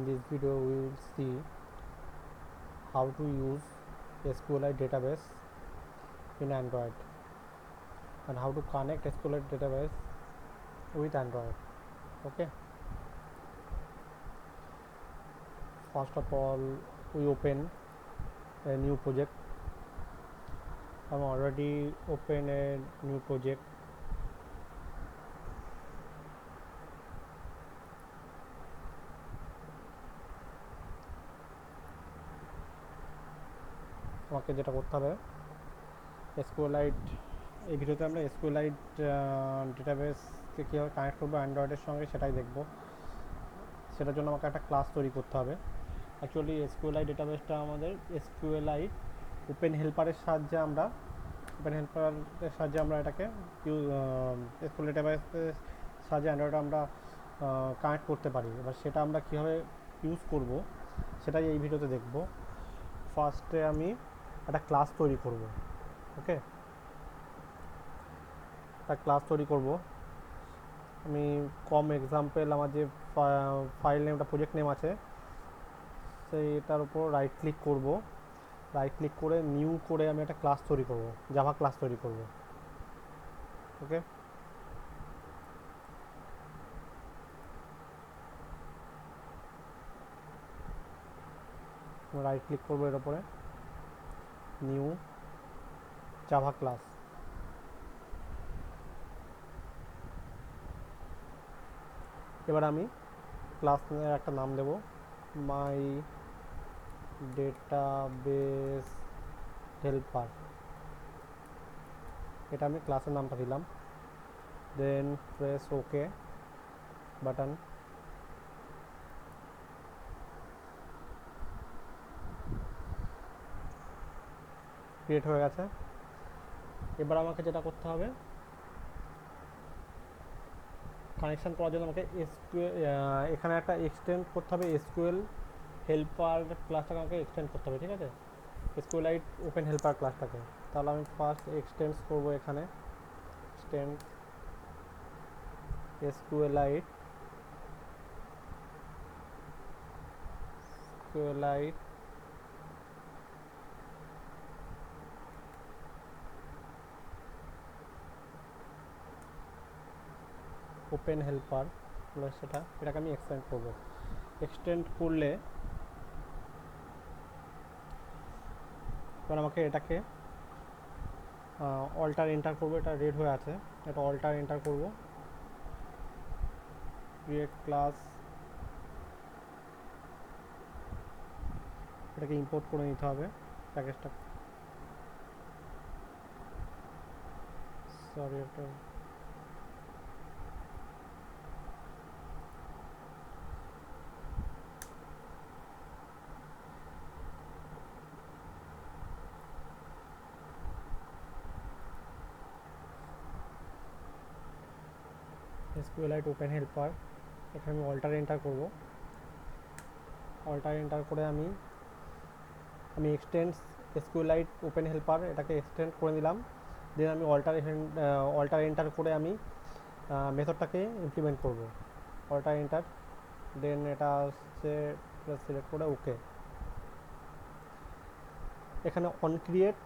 In this video we will see how to use SQLite database in Android and how to connect SQLite database with Android. Okay, first of all we open a new project. I'm already open a new project. আমাকে যেটা করতে হবে SQLite এই ভিডিওতে আমরা SQLite ডেটাবেসকে কীভাবে connect করবো অ্যান্ড্রয়েডের সঙ্গে সেটাই দেখব। সেটার জন্য আমাকে একটা ক্লাস তৈরি করতে হবে। অ্যাকচুয়ালি SQLite ডেটাবেসটা আমাদের SQLite ওপেন হেল্পারের সাহায্যে আমরা এটাকে SQL ডেটাবেসের সাহায্যে অ্যান্ড্রয়েডে আমরা কানেক্ট করতে পারি। এবার সেটা আমরা কীভাবে ইউজ করব সেটাই এই ভিডিওতে দেখব। ফার্স্টে আমি একটা ক্লাস তৈরি করব। ওকে, একটা ক্লাস তৈরি করব। আমি এক্সাম্পল আমার যে ফাইল নেমটা প্রজেক্ট নেম আছে সেইটার উপর রাইট ক্লিক করব। রাইট ক্লিক করে নিউ করে আমি একটা ক্লাস তৈরি করব, জাভা ক্লাস তৈরি করব। ওকে, রাইট ক্লিক করব এর উপরে, নিউ জাভা ক্লাস। এবার আমি ক্লাসের একটা নাম দেব, মাই ডেটাবেস হেল্পার। এটা আমি ক্লাসের নামটা দিলাম। Then press okay button. Create হয়ে গেছে। এবার আমাকে যেটা করতে হবে, কানেকশান করার জন্য আমাকে এখানে একটা এক্সটেন্ড করতে হবে। SQL হেল্পার ক্লাসটাকে আমাকে এক্সটেন্ড করতে হবে, ঠিক আছে, SQLite ওপেন হেল্পার ক্লাসটাকে। তাহলে আমি ফার্স্ট এক্সটেন্ড করব এখানে, এক্সটেন্ড SQLite ওপেন হেল্পার এটাকে আমি এক্সটেন্ড করব। এক্সটেন্ড করলে এবার আমাকে এটাকে অল্টার এন্টার করব। এটা রেড হয়ে আছে, এটা অল্টার এন্টার করব। ক্রিয়েট ক্লাস, এটাকে ইম্পোর্ট করে নিতে হবে প্যাকেজটা। সরি, এটা SQLite ওপেন হেল্পার, এখানে আমি অল্টার এন্টার করব। অল্টার এন্টার করে আমি এক্সটেন্ড SQLite ওপেন হেল্পার এটাকে এক্সটেন্ড করে নিলাম। দেন আমি অল্টার এন্টার করে আমি মেথডটাকে ইমপ্লিমেন্ট করব। অল্টার এন্টার, দেন এটা হচ্ছে সিলেক্ট করে ওকে। এখানে অন ক্রিয়েট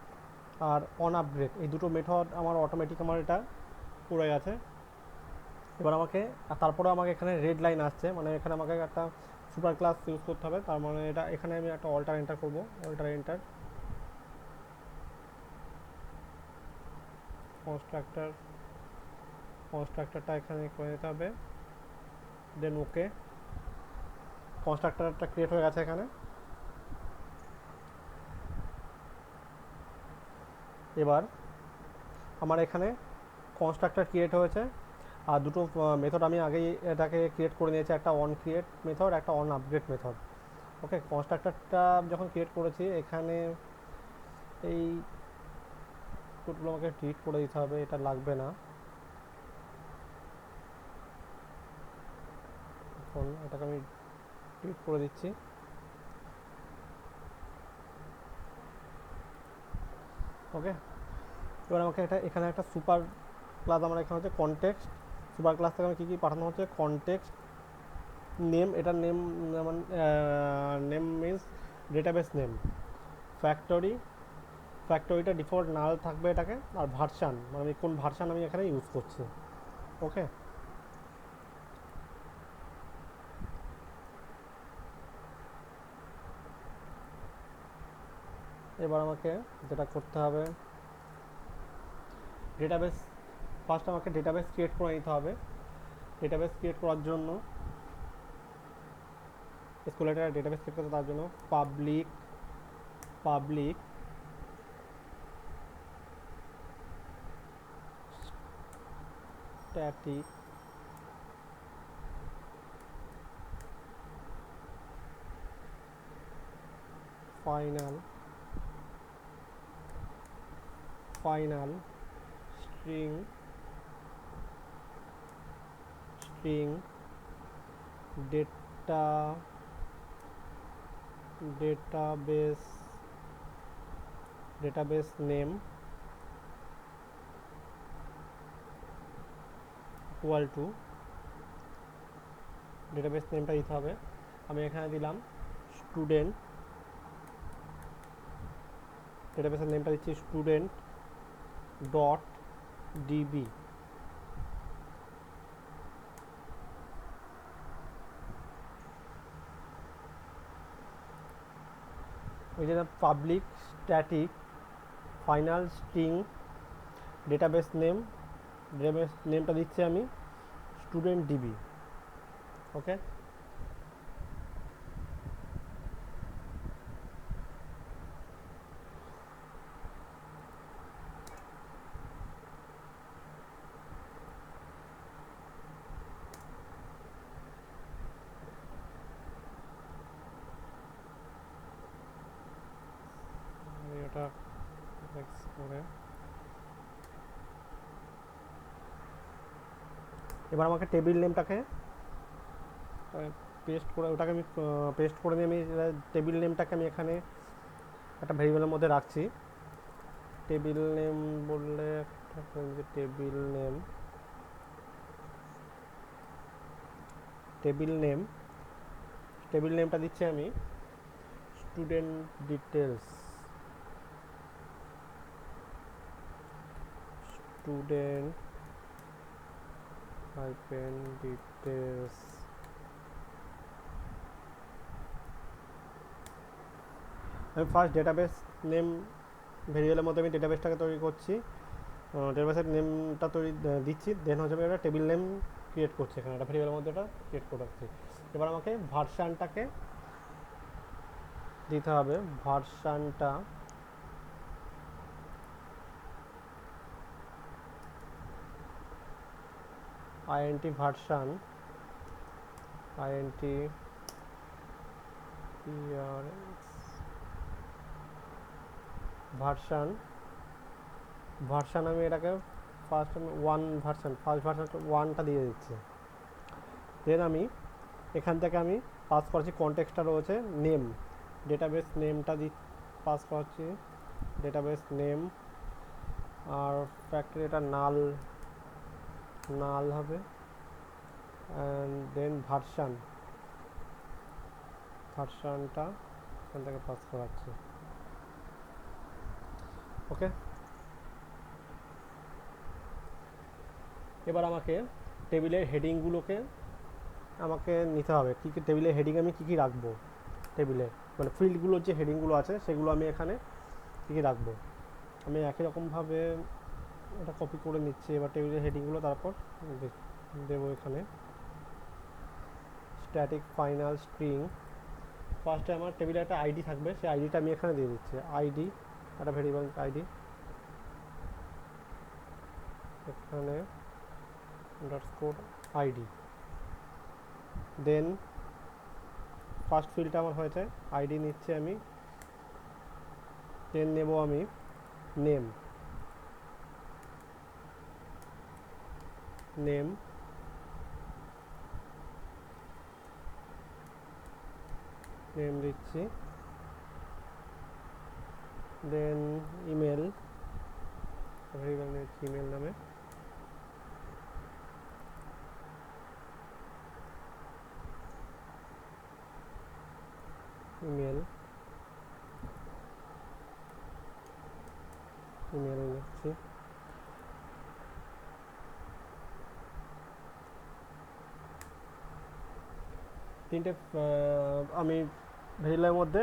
আর অন আপগ্রেড এই দুটো মেথড আমার অটোমেটিক আমার এটা পড়ে গেছে। এবার তারপরে আমাকে এখানে রেড লাইন আসছে, মানে এখানে আমাকে একটা সুপার ক্লাস ইউজ করতে হবে। তার মানে এখানে আমি একটা অল্টার এন্টার করব। অল্টার এন্টার, কনস্ট্রাক্টরটা এখানে করে নিতে হবে। দেন ওকে, কনস্ট্রাক্টরটা ক্রিয়েট হয়ে গেছে এখানে। এবার আমার এখানে কনস্ট্রাক্টর ক্রিয়েট হয়েছে আর দুটো মেথড আমি আগেই এটাকে ক্রিয়েট করে নিয়েছি, একটা অন ক্রিয়েট মেথড, একটা অন আপগ্রেড মেথড। ওকে, কনস্ট্রাক্টরটা যখন ক্রিয়েট করেছি এখানে এই কোডগুলো আমাকে ডিলিট করে দিতে হবে, এটা লাগবে না। এখন এটাকে আমি ডিলিট করে দিচ্ছি। ওকে, এবার আমাকে এখানে একটা সুপার ক্লাস আমার এখানে হচ্ছে কনটেক্সট। সুপার ক্লাস থেকে আমি কী কী পাঠানো হচ্ছে, কনটেক্সট নেম, এটার নেম মানে name means database name. Factory, ফ্যাক্টরিটা ডিফল্ট নাল থাকবে এটাকে। আর ভার্সান মানে আমি কোন ভার্সান আমি এখানে ইউজ করছি। ওকে, এবার আমাকে যেটা করতে হবে, ডেটাবেস, ফার্স্ট আমাকে ডেটাবেস ক্রিয়েট করে নিতে হবে। ডেটাবেস ক্রিয়েট করার জন্য স্কুলের ডেটাবেস ক্রিয়েট করতে, তার জন্য public public static final final string string data database database name equal to, database নেমটা দিতে হবে। আমি এখানে দিলাম স্টুডেন্ট, ডেটাবেসের নেমটা দিচ্ছি স্টুডেন্ট ডট ডিবি। ওই যে public static final string database name, database নেমটা দিচ্ছি আমি স্টুডেন্ট ডিবি। ওকে, এটা করে এবার আমাকে টেবিল নেমটাকে পেস্ট করে, ওটাকে আমি পেস্ট করে নিয়ে আমি টেবিল নেমটাকে আমি এখানে একটা ভেরিয়েবলের মধ্যে রাখছি। টেবিল নেম বললে table name, table name, table নেমটা দিচ্ছি আমি student details, student hyphen details. আমি ফার্স্ট ডেটাবেস নেম ভেরিয়েবলের মধ্যে আমি ডেটাবেসটাকে তৈরি করছি, ডেটাবেসের নেমটা তৈরি দিচ্ছি, দেন হচ্ছে আমি একটা টেবিল নেম ক্রিয়েট করছি এখানে, একটা ভেরিয়েবলের মধ্যে এটা ক্রিয়েট করে রাখছি। এবার আমাকে ভার্সানটাকে দিতে হবে, ভার্সানটা INT version, INT version, version আমি এটাকে ফার্স্ট আমি ওয়ান ভার্সান, ফার্স্ট ভার্সান ওয়ানটা দিয়ে দিচ্ছি। দেন আমি এখান থেকে আমি পাস করছি কনটেক্সটটা রয়েছে নেম, ডেটাবেস নেমটা পাস করছি ডেটাবেস নেম, আর ফ্যাক্টরি এটা নাল নাল হবে, অ্যান্ড দেন ভার্সান, ভার্সানটা এখান থেকে পাস করাচ্ছি। ওকে, এবার আমাকে টেবিলের হেডিংগুলোকে আমাকে নিতে হবে, কী কী টেবিলের হেডিং আমি কী কী রাখবো, টেবিলের মানে ফিল্ডগুলোর যে হেডিংগুলো আছে সেগুলো আমি এখানে কী কী রাখবো। আমি একই রকমভাবে এটা কপি করে নিচ্ছি। এবার টেবিলের হেডিংগুলো তারপর দেবো এখানে স্ট্যাটিক ফাইনাল স্ট্রিং। ফার্স্টে আমার টেবিলে একটা আইডি থাকবে, সেই আইডিটা আমি এখানে দিয়ে দিচ্ছি, আইডি একটা ভেরিয়েবল আইডি, এখানে আন্ডারস্কোর আইডি। দেন ফার্স্ট ফিল্ডটা আমার হয়েছে, আইডি নিচ্ছি আমি, দেন নেব আমি নেম, নেম নেম দিচ্ছি, দেন ইমেল, ভেরিয়েবল নিচ্ছি ইমেল নামে, ইমেল লিখছি। তিনটে আমি ভেরিয়েবলের মধ্যে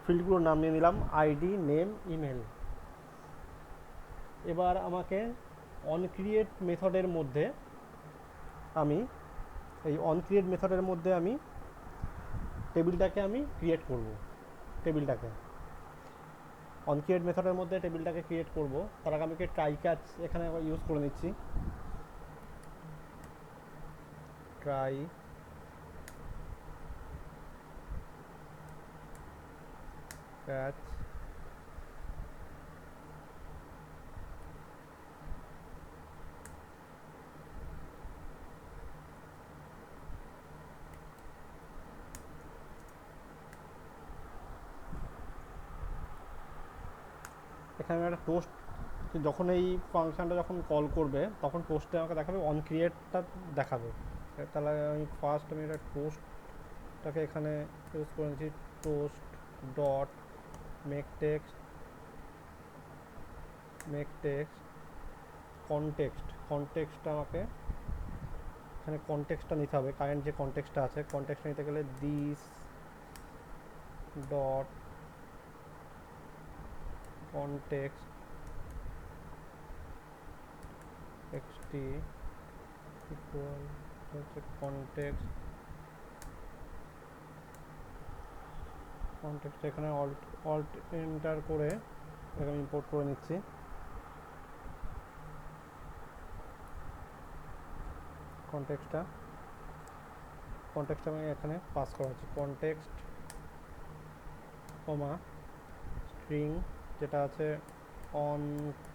ফিল্ডগুলোর নাম নিয়ে নিলাম, আইডি, নেম, ইমেল। এবার আমাকে অনক্রিয়েট মেথডের মধ্যে আমি টেবিলটাকে আমি ক্রিয়েট করব। অনক্রিয়েট মেথডের মধ্যে টেবিলটাকে ক্রিয়েট করব, তার আগে আমি ট্রাই ক্যাচ এখানে ইউজ করে নিচ্ছি। ট্রাই ক্যাচ এখানে একটা টোস্ট, যখন এই ফাংশনটা যখন কল করবে তখন টোস্টে আমাকে দেখাবে, অন ক্রিয়েটটা দেখাবে। তাহলে আমি এটা টোস্টটাকে এখানে ইউজ করে নিচ্ছি। Toast dot make text context আমাকে এখানে কনটেক্সটটা নিতে হবে। কারেন্ট যে কনটেক্সটটা আছে, কনটেক্সটটা নিতে গেলে this dot context xt equal হচ্ছে কনটেক্সট এখানে অল্ট এন্টার করে এখানে ইম্পোর্ট করে নিচ্ছি। কনটেক্সটটা আমি এখানে পাস করা হচ্ছে, কনটেক্সট কমা স্ট্রিং যেটা আছে অন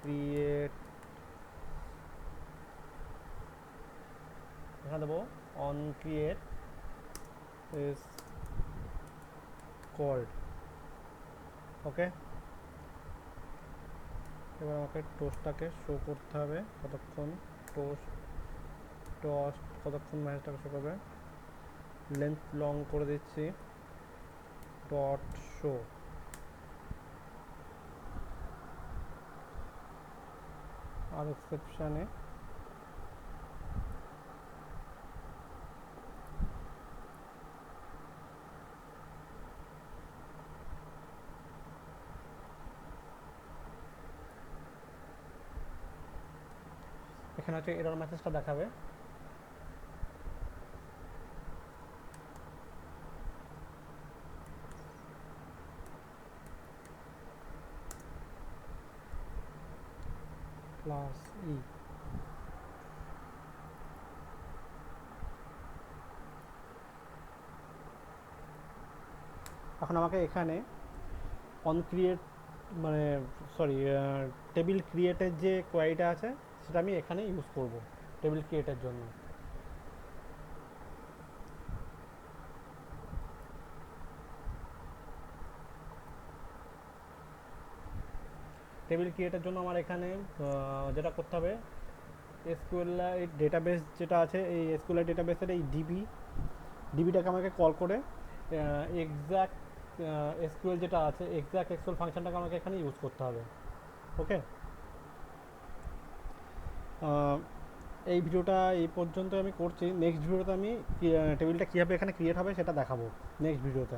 ক্রিয়েট, এখানে দেবো অন ক্রিয়েট ইজ কল্ড। ওকে, এবার আমাকে টোস্টটাকে শো করতে হবে কতক্ষণ, কতক্ষণ ম্যাসেজটাকে শো করবে। লেন্থ লং করে দিচ্ছি, ডট শো। আর এক্সেপশানে এখানে হচ্ছে এরর মেসেজটা দেখাবে। প্লাস ই এখন আমাকে এখানে টেবিল ক্রিয়েটের যে কোয়ারিটা আছে সেটা আমি এখানে ইউজ করব টেবিল ক্রিয়েটের জন্য। টেবিল ক্রিয়েটের জন্য আমার এখানে যেটা করতে হবে, এসকিউএলআইট ডেটাবেস যেটা আছে, এই এসকিউএলআইট ডেটাবেসের এই ডিবিটাকে আমাকে কল করে এক্সাক্ট এসকিউএল যেটা আছে, এক্সাক্ট এসকিউএল ফাংশনটাকে আমাকে এখানে ইউজ করতে হবে। ওকে, এই ভিডিওটা এই পর্যন্ত আমি করছি। নেক্সট ভিডিওতে আমি টেবিলটা কীভাবে এখানে ক্রিয়েট হবে সেটা দেখাবো নেক্সট ভিডিওতে।